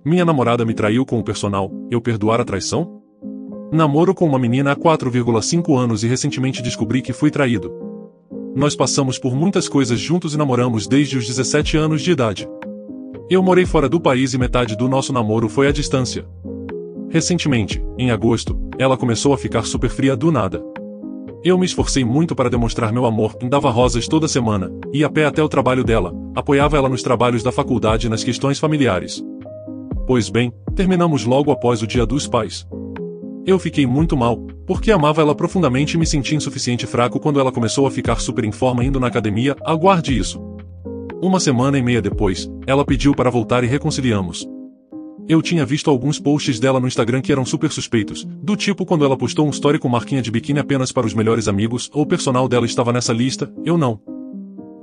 Minha namorada me traiu com o personal, eu perdoar a traição? Namoro com uma menina há 4,5 anos e recentemente descobri que fui traído. Nós passamos por muitas coisas juntos e namoramos desde os 17 anos de idade. Eu morei fora do país e metade do nosso namoro foi à distância. Recentemente, em agosto, ela começou a ficar super fria do nada. Eu me esforcei muito para demonstrar meu amor, dava rosas toda semana, ia a pé até o trabalho dela, apoiava ela nos trabalhos da faculdade e nas questões familiares. Pois bem, terminamos logo após o Dia dos Pais. Eu fiquei muito mal, porque amava ela profundamente e me senti insuficiente e fraco quando ela começou a ficar super em forma indo na academia, aguarde isso. Uma semana e meia depois, ela pediu para voltar e reconciliamos. Eu tinha visto alguns posts dela no Instagram que eram super suspeitos, do tipo quando ela postou um story com marquinha de biquíni apenas para os melhores amigos, ou o personal dela estava nessa lista, eu não.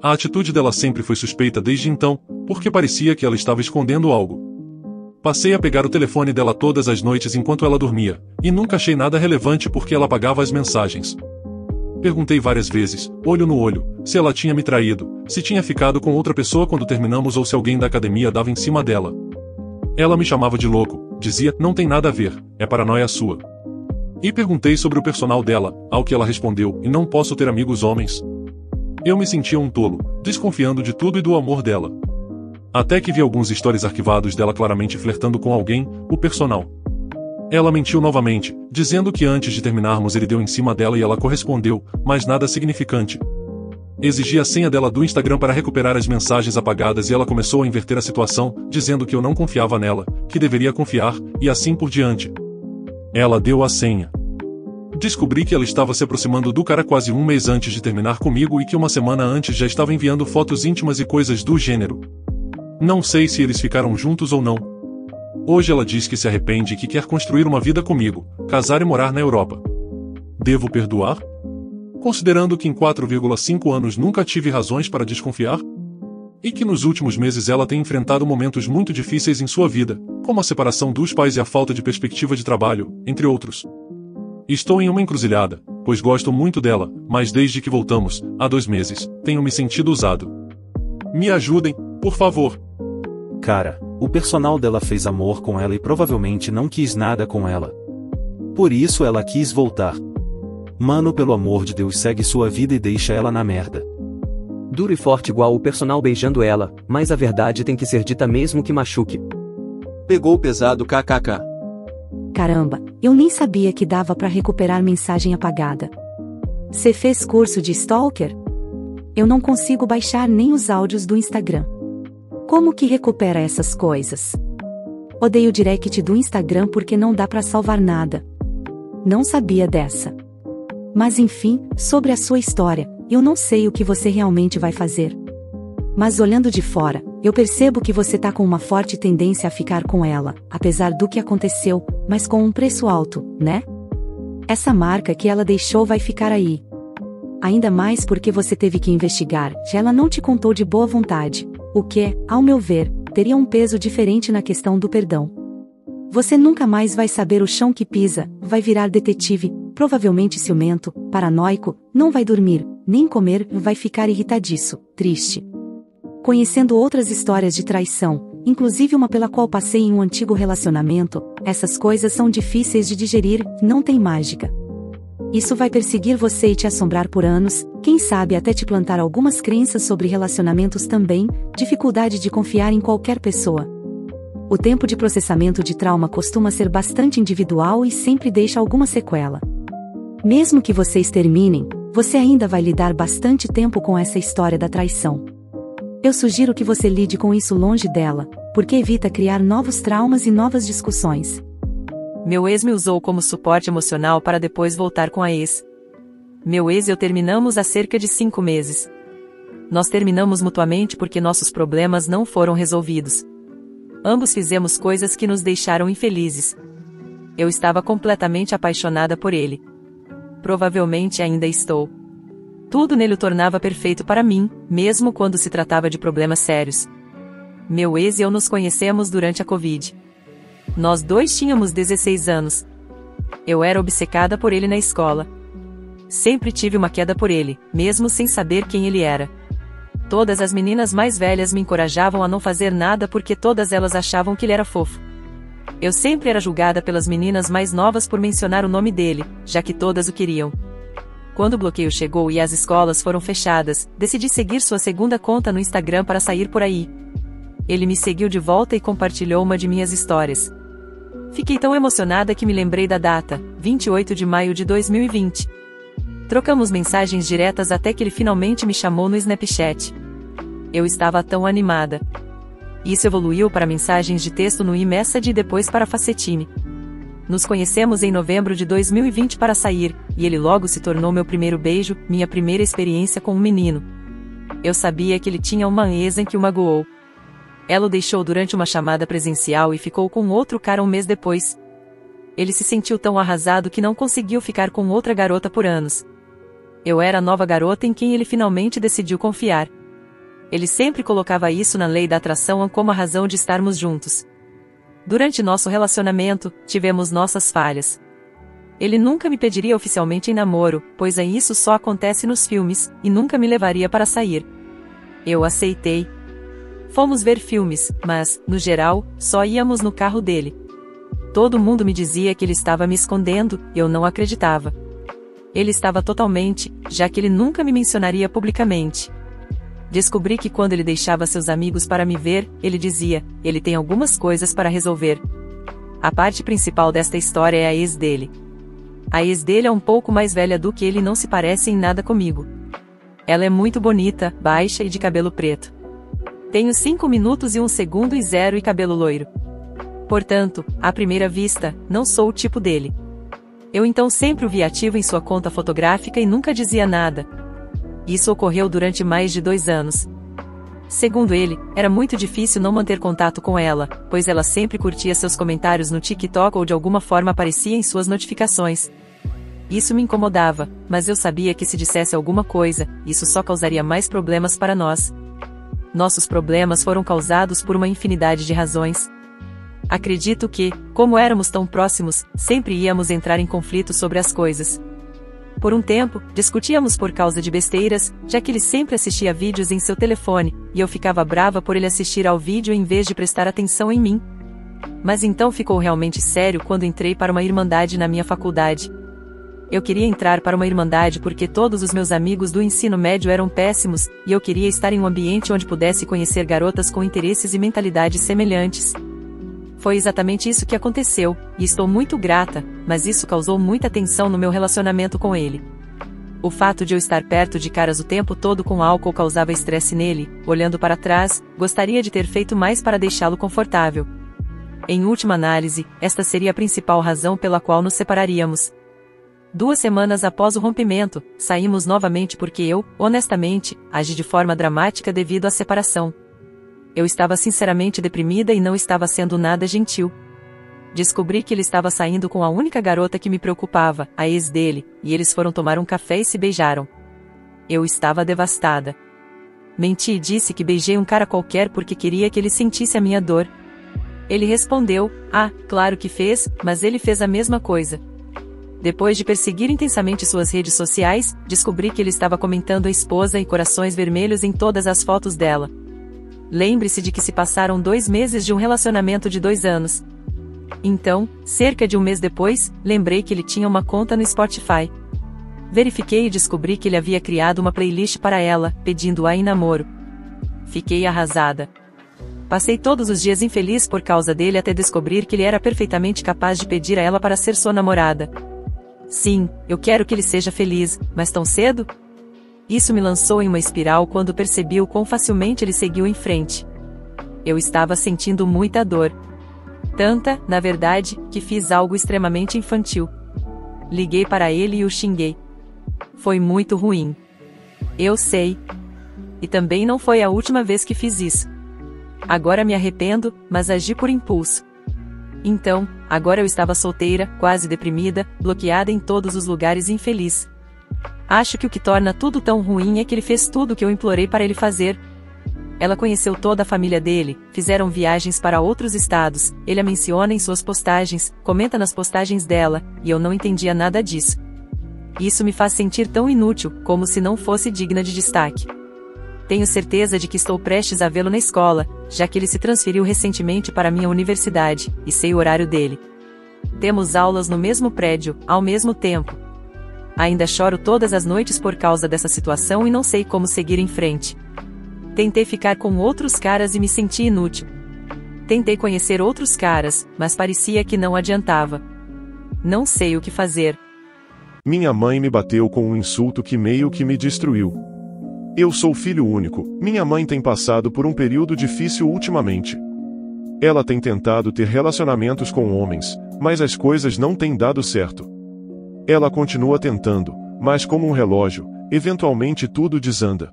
A atitude dela sempre foi suspeita desde então, porque parecia que ela estava escondendo algo. Passei a pegar o telefone dela todas as noites enquanto ela dormia, e nunca achei nada relevante porque ela apagava as mensagens. Perguntei várias vezes, olho no olho, se ela tinha me traído, se tinha ficado com outra pessoa quando terminamos ou se alguém da academia dava em cima dela. Ela me chamava de louco, dizia, não tem nada a ver, é paranoia sua. E perguntei sobre o personal dela, ao que ela respondeu, e não posso ter amigos homens. Eu me sentia um tolo, desconfiando de tudo e do amor dela. Até que vi alguns stories arquivados dela claramente flertando com alguém, o personal. Ela mentiu novamente, dizendo que antes de terminarmos ele deu em cima dela e ela correspondeu, mas nada significante. Exigi a senha dela do Instagram para recuperar as mensagens apagadas e ela começou a inverter a situação, dizendo que eu não confiava nela, que deveria confiar, e assim por diante. Ela deu a senha. Descobri que ela estava se aproximando do cara quase um mês antes de terminar comigo e que uma semana antes já estava enviando fotos íntimas e coisas do gênero. Não sei se eles ficaram juntos ou não. Hoje ela diz que se arrepende e que quer construir uma vida comigo, casar e morar na Europa. Devo perdoar? Considerando que em 4,5 anos nunca tive razões para desconfiar? E que nos últimos meses ela tem enfrentado momentos muito difíceis em sua vida, como a separação dos pais e a falta de perspectiva de trabalho, entre outros. Estou em uma encruzilhada, pois gosto muito dela, mas desde que voltamos, há 2 meses, tenho me sentido usado. Me ajudem, por favor. Cara, o personal dela fez amor com ela e provavelmente não quis nada com ela. Por isso ela quis voltar. Mano, pelo amor de Deus, segue sua vida e deixa ela na merda. Duro e forte igual o personal beijando ela, mas a verdade tem que ser dita mesmo que machuque. Pegou pesado kkk. Caramba, eu nem sabia que dava pra recuperar mensagem apagada. Cê fez curso de stalker? Eu não consigo baixar nem os áudios do Instagram. Como que recupera essas coisas? Odeio o direct do Instagram porque não dá pra salvar nada. Não sabia dessa. Mas enfim, sobre a sua história, eu não sei o que você realmente vai fazer. Mas olhando de fora, eu percebo que você tá com uma forte tendência a ficar com ela, apesar do que aconteceu, mas com um preço alto, né? Essa marca que ela deixou vai ficar aí. Ainda mais porque você teve que investigar, já ela não te contou de boa vontade. O que, ao meu ver, teria um peso diferente na questão do perdão. Você nunca mais vai saber o chão que pisa, vai virar detetive, provavelmente ciumento, paranoico, não vai dormir, nem comer, vai ficar irritadiço, triste. Conhecendo outras histórias de traição, inclusive uma pela qual passei em um antigo relacionamento, essas coisas são difíceis de digerir, não tem mágica. Isso vai perseguir você e te assombrar por anos, quem sabe até te plantar algumas crenças sobre relacionamentos também, dificuldade de confiar em qualquer pessoa. O tempo de processamento de trauma costuma ser bastante individual e sempre deixa alguma sequela. Mesmo que vocês terminem, você ainda vai lidar bastante tempo com essa história da traição. Eu sugiro que você lide com isso longe dela, porque evita criar novos traumas e novas discussões. Meu ex me usou como suporte emocional para depois voltar com a ex. Meu ex e eu terminamos há cerca de 5 meses. Nós terminamos mutuamente porque nossos problemas não foram resolvidos. Ambos fizemos coisas que nos deixaram infelizes. Eu estava completamente apaixonada por ele. Provavelmente ainda estou. Tudo nele o tornava perfeito para mim, mesmo quando se tratava de problemas sérios. Meu ex e eu nos conhecemos durante a Covid. Nós dois tínhamos 16 anos. Eu era obcecada por ele na escola. Sempre tive uma queda por ele, mesmo sem saber quem ele era. Todas as meninas mais velhas me encorajavam a não fazer nada porque todas elas achavam que ele era fofo. Eu sempre era julgada pelas meninas mais novas por mencionar o nome dele, já que todas o queriam. Quando o bloqueio chegou e as escolas foram fechadas, decidi seguir sua segunda conta no Instagram para sair por aí. Ele me seguiu de volta e compartilhou uma de minhas histórias. Fiquei tão emocionada que me lembrei da data, 28 de maio de 2020. Trocamos mensagens diretas até que ele finalmente me chamou no Snapchat. Eu estava tão animada. Isso evoluiu para mensagens de texto no iMessage e depois para Facetime. Nos conhecemos em novembro de 2020 para sair, e ele logo se tornou meu primeiro beijo, minha primeira experiência com um menino. Eu sabia que ele tinha uma ex em que o magoou. Ela o deixou durante uma chamada presencial e ficou com outro cara um mês depois. Ele se sentiu tão arrasado que não conseguiu ficar com outra garota por anos. Eu era a nova garota em quem ele finalmente decidiu confiar. Ele sempre colocava isso na lei da atração como a razão de estarmos juntos. Durante nosso relacionamento, tivemos nossas falhas. Ele nunca me pediria oficialmente em namoro, pois isso só acontece nos filmes, e nunca me levaria para sair. Eu aceitei. Fomos ver filmes, mas, no geral, só íamos no carro dele. Todo mundo me dizia que ele estava me escondendo, e eu não acreditava. Ele estava totalmente, já que ele nunca me mencionaria publicamente. Descobri que quando ele deixava seus amigos para me ver, ele dizia, ele tem algumas coisas para resolver. A parte principal desta história é a ex dele. A ex dele é um pouco mais velha do que ele e não se parece em nada comigo. Ela é muito bonita, baixa e de cabelo preto. Tenho 5 minutos e 1 segundo e 0 e cabelo loiro. Portanto, à primeira vista, não sou o tipo dele. Eu então sempre o vi ativo em sua conta fotográfica e nunca dizia nada. Isso ocorreu durante mais de 2 anos. Segundo ele, era muito difícil não manter contato com ela, pois ela sempre curtia seus comentários no TikTok ou de alguma forma aparecia em suas notificações. Isso me incomodava, mas eu sabia que se dissesse alguma coisa, isso só causaria mais problemas para nós. Nossos problemas foram causados por uma infinidade de razões. Acredito que, como éramos tão próximos, sempre íamos entrar em conflito sobre as coisas. Por um tempo, discutíamos por causa de besteiras, já que ele sempre assistia vídeos em seu telefone, e eu ficava brava por ele assistir ao vídeo em vez de prestar atenção em mim. Mas então ficou realmente sério quando entrei para uma irmandade na minha faculdade. Eu queria entrar para uma irmandade porque todos os meus amigos do ensino médio eram péssimos, e eu queria estar em um ambiente onde pudesse conhecer garotas com interesses e mentalidades semelhantes. Foi exatamente isso que aconteceu, e estou muito grata, mas isso causou muita tensão no meu relacionamento com ele. O fato de eu estar perto de caras o tempo todo com álcool causava estresse nele. Olhando para trás, gostaria de ter feito mais para deixá-lo confortável. Em última análise, esta seria a principal razão pela qual nos separaríamos. 2 semanas após o rompimento, saímos novamente porque eu, honestamente, agi de forma dramática devido à separação. Eu estava sinceramente deprimida e não estava sendo nada gentil. Descobri que ele estava saindo com a única garota que me preocupava, a ex dele, e eles foram tomar um café e se beijaram. Eu estava devastada. Menti e disse que beijei um cara qualquer porque queria que ele sentisse a minha dor. Ele respondeu, claro que fez, mas ele fez a mesma coisa. Depois de perseguir intensamente suas redes sociais, descobri que ele estava comentando a esposa e corações vermelhos em todas as fotos dela. Lembre-se de que se passaram 2 meses de um relacionamento de 2 anos. Então, cerca de um mês depois, lembrei que ele tinha uma conta no Spotify. Verifiquei e descobri que ele havia criado uma playlist para ela, pedindo-a em namoro. Fiquei arrasada. Passei todos os dias infeliz por causa dele até descobrir que ele era perfeitamente capaz de pedir a ela para ser sua namorada. Sim, eu quero que ele seja feliz, mas tão cedo? Isso me lançou em uma espiral quando percebi o quão facilmente ele seguiu em frente. Eu estava sentindo muita dor. Tanta, na verdade, que fiz algo extremamente infantil. Liguei para ele e o xinguei. Foi muito ruim. Eu sei. E também não foi a última vez que fiz isso. Agora me arrependo, mas agi por impulso. Então, agora eu estava solteira, quase deprimida, bloqueada em todos os lugares e infeliz. Acho que o que torna tudo tão ruim é que ele fez tudo o que eu implorei para ele fazer. Ela conheceu toda a família dele, fizeram viagens para outros estados, ele a menciona em suas postagens, comenta nas postagens dela, e eu não entendia nada disso. Isso me faz sentir tão inútil, como se não fosse digna de destaque. Tenho certeza de que estou prestes a vê-lo na escola, já que ele se transferiu recentemente para minha universidade, e sei o horário dele. Temos aulas no mesmo prédio, ao mesmo tempo. Ainda choro todas as noites por causa dessa situação e não sei como seguir em frente. Tentei ficar com outros caras e me senti inútil. Tentei conhecer outros caras, mas parecia que não adiantava. Não sei o que fazer. Minha mãe me bateu com um insulto que meio que me destruiu. Eu sou filho único, minha mãe tem passado por um período difícil ultimamente. Ela tem tentado ter relacionamentos com homens, mas as coisas não têm dado certo. Ela continua tentando, mas como um relógio, eventualmente tudo desanda.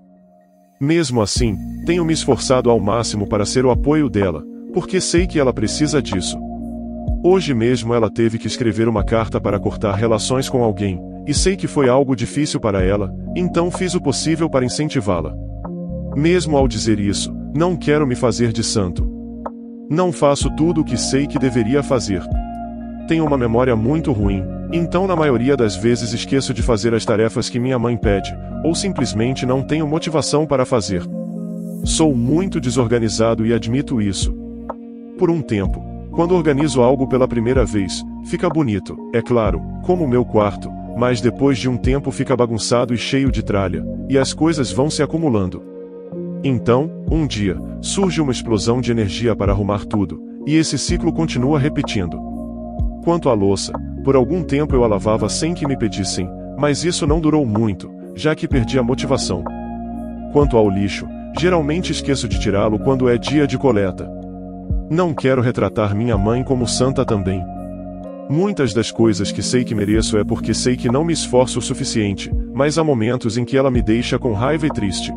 Mesmo assim, tenho me esforçado ao máximo para ser o apoio dela, porque sei que ela precisa disso. Hoje mesmo ela teve que escrever uma carta para cortar relações com alguém, e sei que foi algo difícil para ela, então fiz o possível para incentivá-la. Mesmo ao dizer isso, não quero me fazer de santo. Não faço tudo o que sei que deveria fazer. Tenho uma memória muito ruim, então na maioria das vezes esqueço de fazer as tarefas que minha mãe pede, ou simplesmente não tenho motivação para fazer. Sou muito desorganizado e admito isso. Por um tempo, quando organizo algo pela primeira vez, fica bonito, é claro, como o meu quarto, mas depois de um tempo fica bagunçado e cheio de tralha, e as coisas vão se acumulando. Então, um dia, surge uma explosão de energia para arrumar tudo, e esse ciclo continua repetindo. Quanto à louça, por algum tempo eu a lavava sem que me pedissem, mas isso não durou muito, já que perdi a motivação. Quanto ao lixo, geralmente esqueço de tirá-lo quando é dia de coleta. Não quero retratar minha mãe como santa também. Muitas das coisas que sei que mereço é porque sei que não me esforço o suficiente, mas há momentos em que ela me deixa com raiva e triste.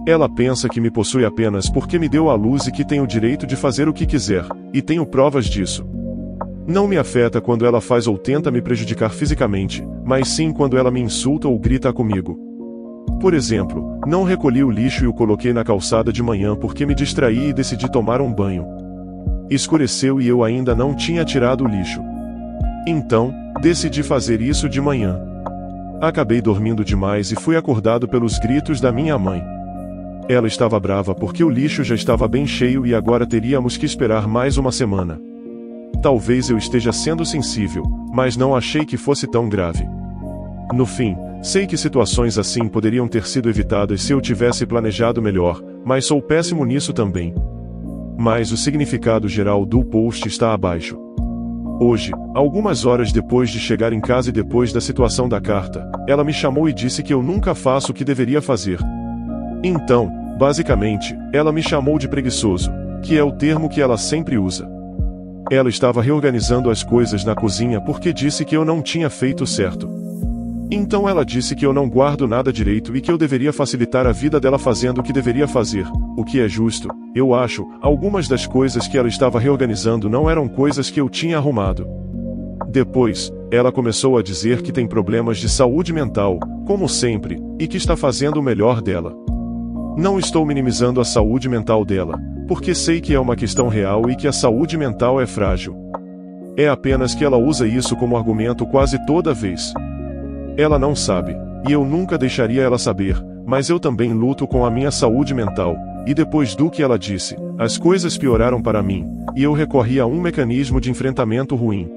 Ela pensa que me possui apenas porque me deu a luz e que tenho o direito de fazer o que quiser, e tenho provas disso. Não me afeta quando ela faz ou tenta me prejudicar fisicamente, mas sim quando ela me insulta ou grita comigo. Por exemplo, não recolhi o lixo e o coloquei na calçada de manhã porque me distraí e decidi tomar um banho. Escureceu e eu ainda não tinha tirado o lixo. Então, decidi fazer isso de manhã. Acabei dormindo demais e fui acordado pelos gritos da minha mãe. Ela estava brava porque o lixo já estava bem cheio e agora teríamos que esperar mais uma semana. Talvez eu esteja sendo sensível, mas não achei que fosse tão grave. No fim, sei que situações assim poderiam ter sido evitadas se eu tivesse planejado melhor, mas sou péssimo nisso também. Mas o significado geral do post está abaixo. Hoje, algumas horas depois de chegar em casa e depois da situação da carta, ela me chamou e disse que eu nunca faço o que deveria fazer. Então, basicamente, ela me chamou de preguiçoso, que é o termo que ela sempre usa. Ela estava reorganizando as coisas na cozinha porque disse que eu não tinha feito certo. Então ela disse que eu não guardo nada direito e que eu deveria facilitar a vida dela fazendo o que deveria fazer, o que é justo. Eu acho, algumas das coisas que ela estava reorganizando não eram coisas que eu tinha arrumado. Depois, ela começou a dizer que tem problemas de saúde mental, como sempre, e que está fazendo o melhor dela. Não estou minimizando a saúde mental dela, porque sei que é uma questão real e que a saúde mental é frágil. É apenas que ela usa isso como argumento quase toda vez. Ela não sabe, e eu nunca deixaria ela saber, mas eu também luto com a minha saúde mental, e depois do que ela disse, as coisas pioraram para mim, e eu recorri a um mecanismo de enfrentamento ruim.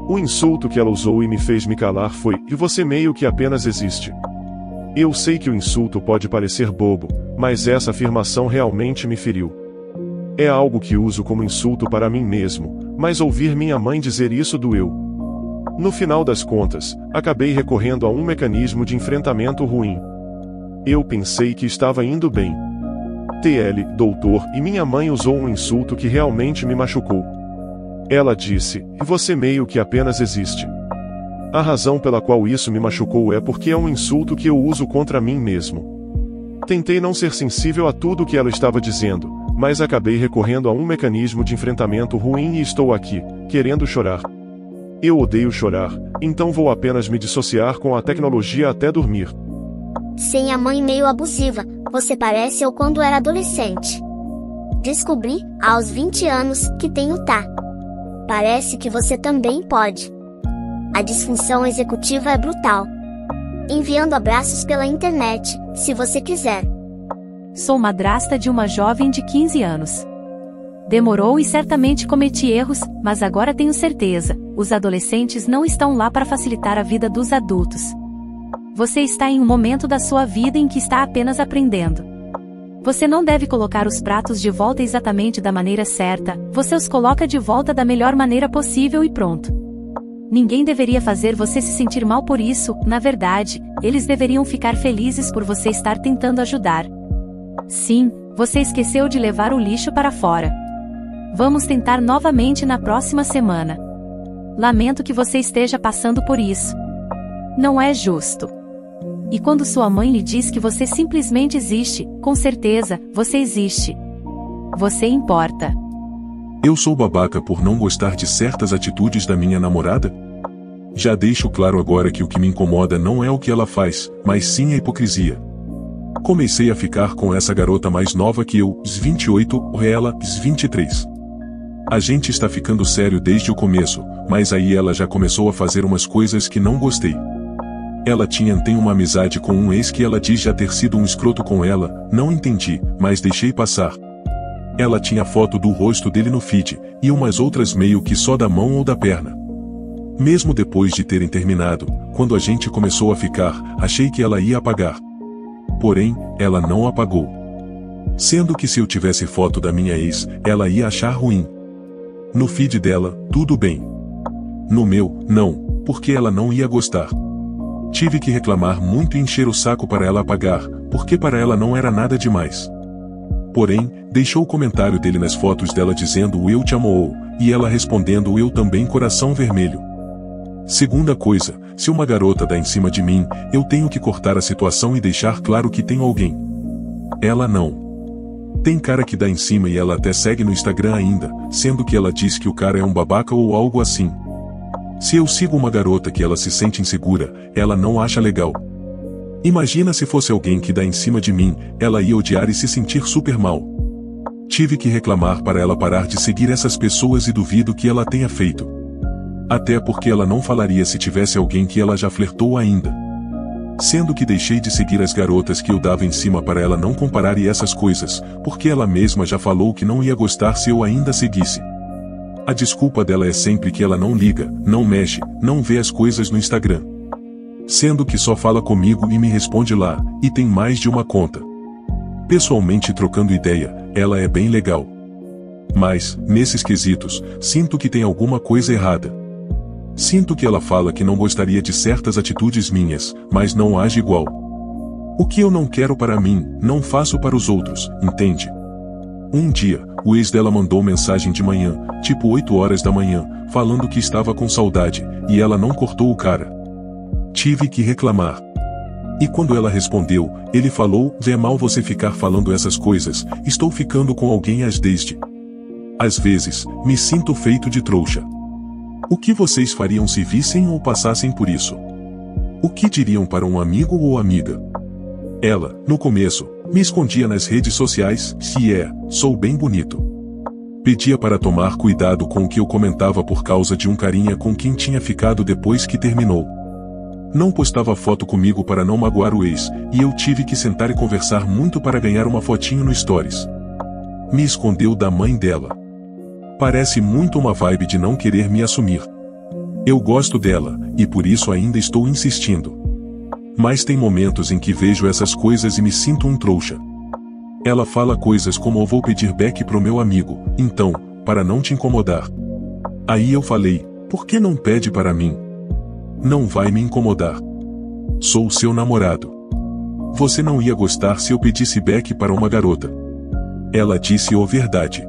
O insulto que ela usou e me fez me calar foi: "E você meio que apenas existe." Eu sei que o insulto pode parecer bobo, mas essa afirmação realmente me feriu. É algo que uso como insulto para mim mesmo, mas ouvir minha mãe dizer isso doeu. No final das contas, acabei recorrendo a um mecanismo de enfrentamento ruim. Eu pensei que estava indo bem. TL, doutor, e minha mãe usou um insulto que realmente me machucou. Ela disse: "E você meio que apenas existe." A razão pela qual isso me machucou é porque é um insulto que eu uso contra mim mesmo. Tentei não ser sensível a tudo o que ela estava dizendo, mas acabei recorrendo a um mecanismo de enfrentamento ruim e estou aqui, querendo chorar. Eu odeio chorar, então vou apenas me dissociar com a tecnologia até dormir. Sem a mãe meio abusiva, você parece eu quando era adolescente. Descobri, aos 20 anos, que tenho TAA. Parece que você também pode. A disfunção executiva é brutal. Enviando abraços pela internet, se você quiser. sou madrasta de uma jovem de 15 anos. Demorou e certamente cometi erros, mas agora tenho certeza, os adolescentes não estão lá para facilitar a vida dos adultos. Você está em um momento da sua vida em que está apenas aprendendo. Você não deve colocar os pratos de volta exatamente da maneira certa, você os coloca de volta da melhor maneira possível e pronto. Ninguém deveria fazer você se sentir mal por isso, na verdade, eles deveriam ficar felizes por você estar tentando ajudar. Sim, você esqueceu de levar o lixo para fora. Vamos tentar novamente na próxima semana. Lamento que você esteja passando por isso. Não é justo. E quando sua mãe lhe diz que você simplesmente existe, com certeza, você existe. Você importa. Eu sou babaca por não gostar de certas atitudes da minha namorada? Já deixo claro agora que o que me incomoda não é o que ela faz, mas sim a hipocrisia. Comecei a ficar com essa garota mais nova que eu, 28, ela, 23. A gente está ficando sério desde o começo, mas aí ela já começou a fazer umas coisas que não gostei. Ela tem uma amizade com um ex que ela diz já ter sido um escroto com ela, não entendi, mas deixei passar. Ela tinha foto do rosto dele no feed, e umas outras meio que só da mão ou da perna. Mesmo depois de terem terminado, quando a gente começou a ficar, achei que ela ia apagar. Porém, ela não apagou. Sendo que se eu tivesse foto da minha ex, ela ia achar ruim. No feed dela, tudo bem. No meu, não, porque ela não ia gostar. Tive que reclamar muito e encher o saco para ela apagar, porque para ela não era nada demais. Porém, deixou o comentário dele nas fotos dela dizendo o eu te amo, e ela respondendo o eu também coração vermelho. Segunda coisa, se uma garota dá em cima de mim, eu tenho que cortar a situação e deixar claro que tenho alguém. Ela não. Tem cara que dá em cima e ela até segue no Instagram ainda, sendo que ela diz que o cara é um babaca ou algo assim. Se eu sigo uma garota que ela se sente insegura, ela não acha legal. Imagina se fosse alguém que dá em cima de mim, ela ia odiar e se sentir super mal. Tive que reclamar para ela parar de seguir essas pessoas e duvido que ela tenha feito. Até porque ela não falaria se tivesse alguém que ela já flertou ainda. Sendo que deixei de seguir as garotas que eu dava em cima para ela não comparar e essas coisas, porque ela mesma já falou que não ia gostar se eu ainda seguisse. A desculpa dela é sempre que ela não liga, não mexe, não vê as coisas no Instagram. Sendo que só fala comigo e me responde lá, e tem mais de uma conta. Pessoalmente trocando ideia, ela é bem legal. Mas, nesses quesitos, sinto que tem alguma coisa errada. Sinto que ela fala que não gostaria de certas atitudes minhas, mas não age igual. O que eu não quero para mim, não faço para os outros, entende? Um dia, o ex dela mandou mensagem de manhã, tipo 8 horas da manhã, falando que estava com saudade, e ela não cortou o cara. Tive que reclamar. E quando ela respondeu, ele falou, é mal você ficar falando essas coisas, estou ficando com alguém desde. Às vezes, me sinto feito de trouxa. O que vocês fariam se vissem ou passassem por isso? O que diriam para um amigo ou amiga? Ela, no começo, me escondia nas redes sociais, sou bem bonito. Pedia para tomar cuidado com o que eu comentava por causa de um carinha com quem tinha ficado depois que terminou. Não postava foto comigo para não magoar o ex, e eu tive que sentar e conversar muito para ganhar uma fotinho no Stories. Me escondeu da mãe dela. Parece muito uma vibe de não querer me assumir. Eu gosto dela, e por isso ainda estou insistindo. Mas tem momentos em que vejo essas coisas e me sinto um trouxa. Ela fala coisas como eu vou pedir back pro meu amigo, então, para não te incomodar. Aí eu falei, por que não pede para mim? Não vai me incomodar. Sou seu namorado. Você não ia gostar se eu pedisse back para uma garota. Ela disse verdade.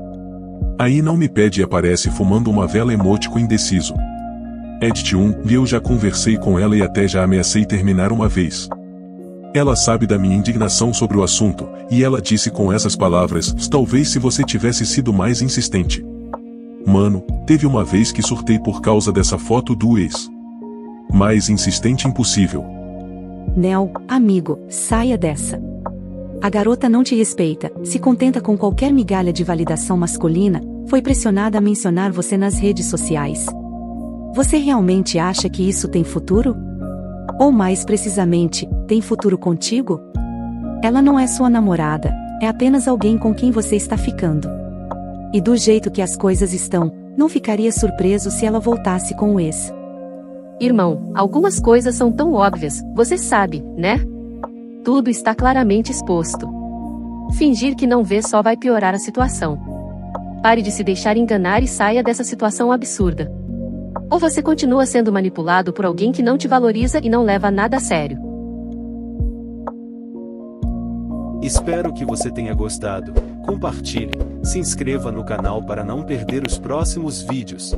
Aí não me pede e aparece fumando uma vela emotico indeciso. Edit 1, eu já conversei com ela e até já ameacei terminar uma vez. Ela sabe da minha indignação sobre o assunto, e ela disse com essas palavras, talvez se você tivesse sido mais insistente. Mano, teve uma vez que surtei por causa dessa foto do ex. Mais insistente impossível. Nel, amigo, saia dessa. A garota não te respeita, se contenta com qualquer migalha de validação masculina, foi pressionada a mencionar você nas redes sociais. Você realmente acha que isso tem futuro? Ou mais precisamente, tem futuro contigo? Ela não é sua namorada, É apenas alguém com quem você está ficando. E do jeito que as coisas estão, não ficaria surpreso se ela voltasse com o ex. Irmão, algumas coisas são tão óbvias, você sabe, né? Tudo está claramente exposto. Fingir que não vê só vai piorar a situação. Pare de se deixar enganar e saia dessa situação absurda. Ou você continua sendo manipulado por alguém que não te valoriza e não leva nada a sério. Espero que você tenha gostado. Compartilhe, se inscreva no canal para não perder os próximos vídeos.